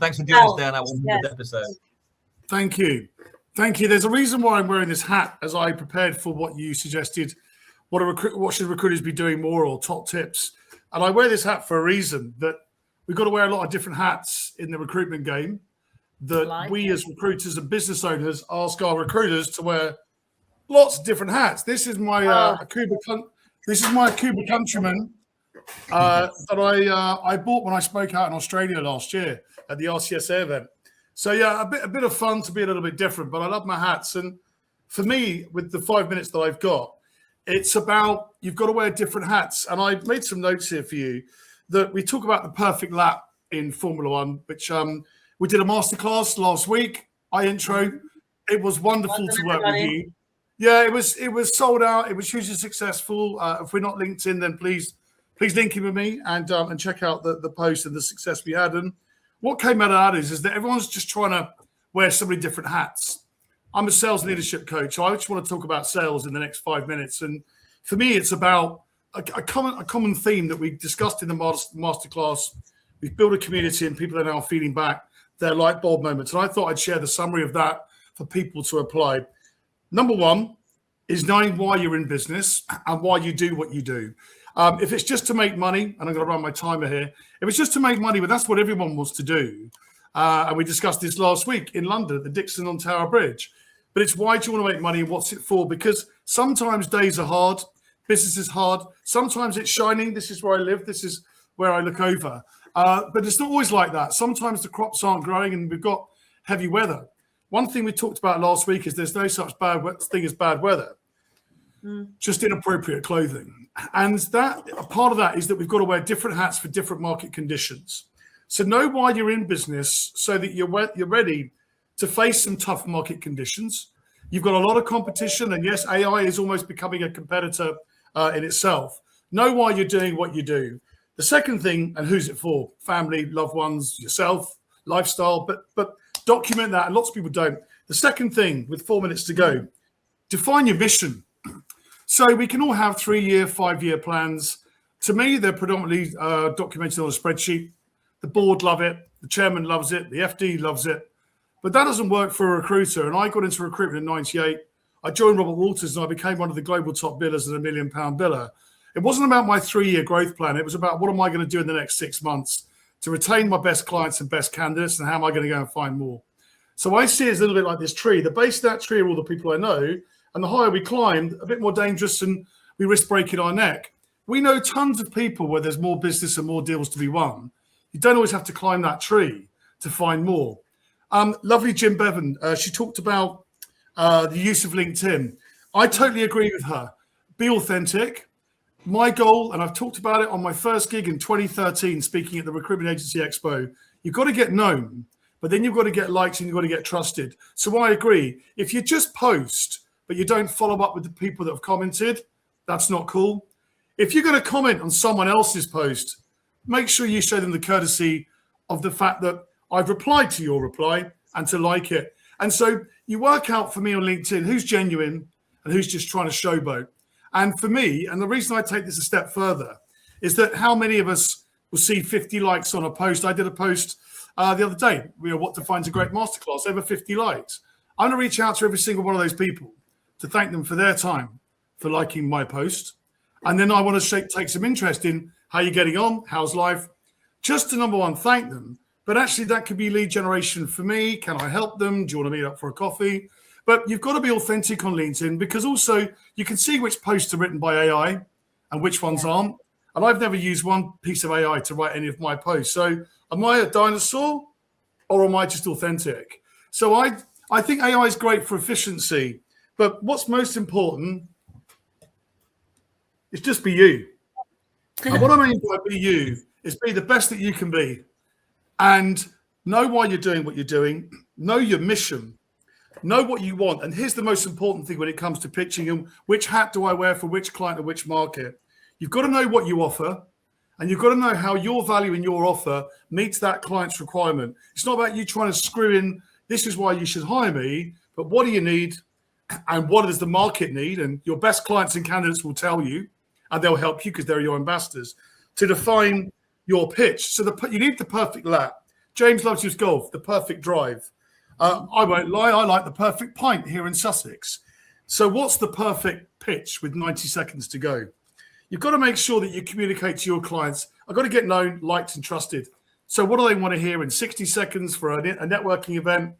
Thanks for joining us, Dan, on our 100th episode. Thank you. Thank you. There's a reason why I'm wearing this hat as I prepared for what you suggested. What should recruiters be doing more, or top tips? And I wear this hat for a reason, that we've got to wear a lot of different hats in the recruitment game, that we as recruiters and business owners ask our recruiters to wear lots of different hats. This is my Akuba countryman that I bought when I spoke out in Australia last year at the RCSA event. So yeah, a bit of fun to be a little bit different, but I love my hats. And for me, with the 5 minutes that I've got, it's about, you've got to wear different hats. And I made some notes here for you that we talk about the perfect lap in Formula One, which we did a masterclass last week. It was wonderful to work with you. Yeah, it was sold out. It was hugely successful. If we're not linked in, then please link in with me and check out the post and the success we had. And what came out of that is that everyone's just trying to wear so many different hats. I'm a sales leadership coach, so I just want to talk about sales in the next 5 minutes. And for me, it's about a common theme that we discussed in the masterclass. We've built a community, and people are now feeding back their light bulb moments. And I thought I'd share the summary of that for people to apply. Number one is knowing why you're in business and why you do what you do. If it's just to make money, and I'm going to run my timer here, if it's just to make money, but that's what everyone wants to do. And we discussed this last week in London at the Dixon-on-Tower Bridge. But it's why do you want to make money and what's it for? Because sometimes days are hard, business is hard. Sometimes it's shining. This is where I live. This is where I look over. But it's not always like that. Sometimes the crops aren't growing and we've got heavy weather. One thing we talked about last week is there's no such thing as bad weather, just inappropriate clothing. And that part of that is that we've got to wear different hats for different market conditions. So know why you're in business so that you're ready to face some tough market conditions. You've got a lot of competition, and yes, AI is almost becoming a competitor in itself. Know why you're doing what you do. The second thing, and who's it for? Family, loved ones, yourself, lifestyle, but document that, and lots of people don't. The second thing, with 4 minutes to go, define your mission. So we can all have 3-year, 5-year plans. To me, they're predominantly documented on a spreadsheet. The board love it. The chairman loves it. The FD loves it. But that doesn't work for a recruiter. And I got into recruitment in 98. I joined Robert Walters and I became one of the global top billers and a £1 million biller. It wasn't about my 3-year growth plan. It was about what am I going to do in the next 6 months to retain my best clients and best candidates, and how am I going to go and find more? So I see it as a little bit like this tree. The base of that tree are all the people I know, and the higher we climb, a bit more dangerous, and we risk breaking our neck. We know tons of people where there's more business and more deals to be won. You don't always have to climb that tree to find more. Lovely Jim Bevan, she talked about the use of LinkedIn. I totally agree with her. Be authentic. My goal, and I've talked about it on my first gig in 2013, speaking at the Recruitment Agency Expo, you've got to get known, but then you've got to get likes and you've got to get trusted. So I agree. If you just post, but you don't follow up with the people that have commented, that's not cool. If you're going to comment on someone else's post, make sure you show them the courtesy of the fact that I've replied to your reply and to like it. And so you work out for me on LinkedIn who's genuine and who's just trying to showboat. And for me, and the reason I take this a step further, is that how many of us will see 50 likes on a post? I did a post the other day, what defines a great masterclass, over 50 likes. I'm going to reach out to every single one of those people to thank them for their time, for liking my post. And then I want to take some interest in how you're getting on, how's life, just to, number one, thank them. But actually, that could be lead generation for me. Can I help them? Do you want to meet up for a coffee? But you've got to be authentic on LinkedIn, because also you can see which posts are written by AI and which ones aren't. And I've never used one piece of AI to write any of my posts. So am I a dinosaur or am I just authentic? So I think AI is great for efficiency. But what's most important is just be you. And what I mean by be you is be the best that you can be. And know why you're doing what you're doing. Know your mission. Know what you want. And here's the most important thing when it comes to pitching and which hat do I wear for which client and which market. You've got to know what you offer, and you've got to know how your value in your offer meets that client's requirement. It's not about you trying to screw in, this is why you should hire me, but what do you need and what does the market need? And your best clients and candidates will tell you, and they'll help you because they're your ambassadors, to define your pitch. So you need the perfect lap. James loves his golf, the perfect drive. I won't lie, I like the perfect pint here in Sussex. So what's the perfect pitch with 90 seconds to go? You've got to make sure that you communicate to your clients. I've got to get known, liked, and trusted. So what do they want to hear in 60 seconds for a networking event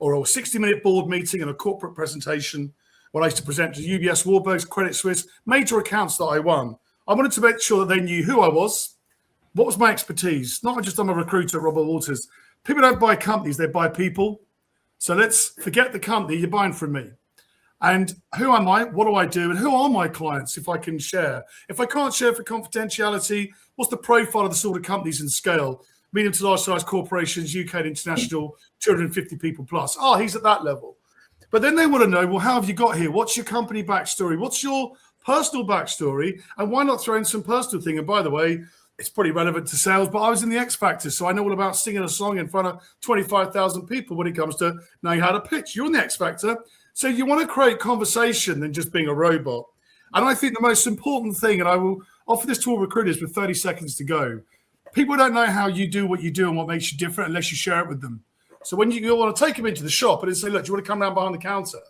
or a 60-minute board meeting and a corporate presentation? When I used to present to UBS, Warburgs, Credit Suisse, major accounts that I won, I wanted to make sure that they knew who I was, what was my expertise. Not just I'm a recruiter at Robert Walters. People don't buy companies, they buy people. So let's forget the company, you're buying from me. And who am I? What do I do? And who are my clients if I can share? If I can't share for confidentiality, what's the profile of the sort of companies and scale? Medium to large size corporations, UK and international, 250 people plus. Oh, he's at that level. But then they want to know, well, how have you got here? What's your company backstory? What's your personal backstory? And why not throw in some personal thing? And by the way, it's pretty relevant to sales, but I was in the X Factor, so I know all about singing a song in front of 25,000 people when it comes to knowing how to pitch. You're in the X Factor. So you want to create conversation than just being a robot. And I think the most important thing, and I will offer this to all recruiters with 30 seconds to go, people don't know how you do what you do and what makes you different unless you share it with them. So when you want to take them into the shop and say, look, do you want to come down behind the counter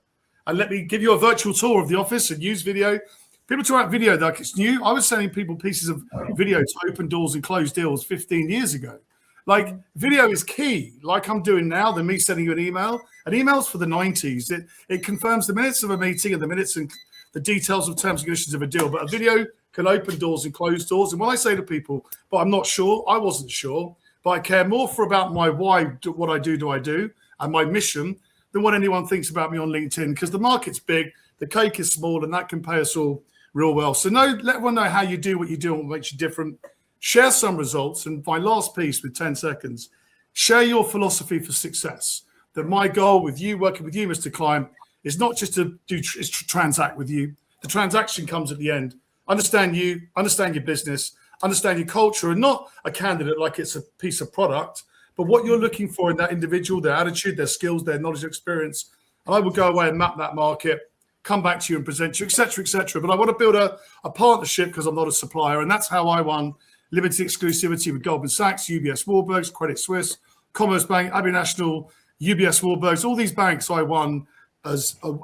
and let me give you a virtual tour of the office and use video? People talk about video like it's new. I was sending people pieces of video to open doors and close deals 15 years ago. Like, video is key, like I'm doing now, than me sending you an email. An email's for the 90s. It confirms the minutes of a meeting and the minutes and the details of terms and conditions of a deal. But a video can open doors and close doors. And when I say to people, but I'm not sure, I wasn't sure, but I care more about my why, what I do, and my mission than what anyone thinks about me on LinkedIn, because the market's big, the cake is small, and that can pay us all real well. So let everyone know how you do what you do and what makes you different. Share some results. And my last piece with 10 seconds, share your philosophy for success. That my goal with you, working with you, Mr. Client, is not just to transact with you. The transaction comes at the end. Understand you, understand your business, understand your culture, and not a candidate like it's a piece of product, but what you're looking for in that individual, their attitude, their skills, their knowledge, experience. And I will go away and map that market, come back to you and present you, et cetera, et cetera. But I want to build a partnership because I'm not a supplier. And that's how I won limited exclusivity with Goldman Sachs, UBS Warburgs, Credit Suisse, Commerce Bank, Abbey National, UBS Warburgs. All these banks I won as one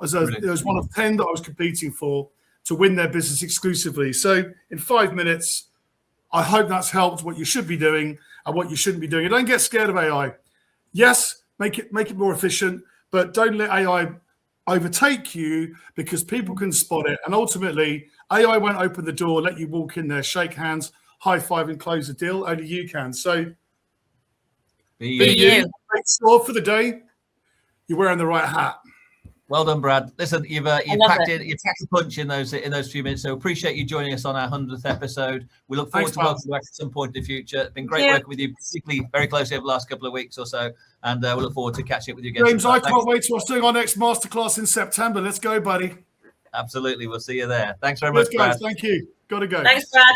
of 10 that I was competing for to win their business exclusively. So in 5 minutes, I hope that's helped what you should be doing and what you shouldn't be doing. And don't get scared of AI. Yes, make it more efficient, but don't let AI overtake you, because people can spot it. And ultimately, AI won't open the door, let you walk in there, shake hands, high five, and close the deal. Only you can. So be you. Make sure for the day you're wearing the right hat. Well done, Brad. Listen, you've packed a punch in those few minutes. So appreciate you joining us on our 100th episode. We look forward to welcoming you back at some point in the future. It's been great working with you, particularly very closely over the last couple of weeks or so. And we look forward to catching up with you again. James, I can't wait till we're doing our next masterclass in September. Let's go, buddy. Absolutely. We'll see you there. Thanks very much, Brad. Guys. Thank you. Got to go. Thanks, Brad.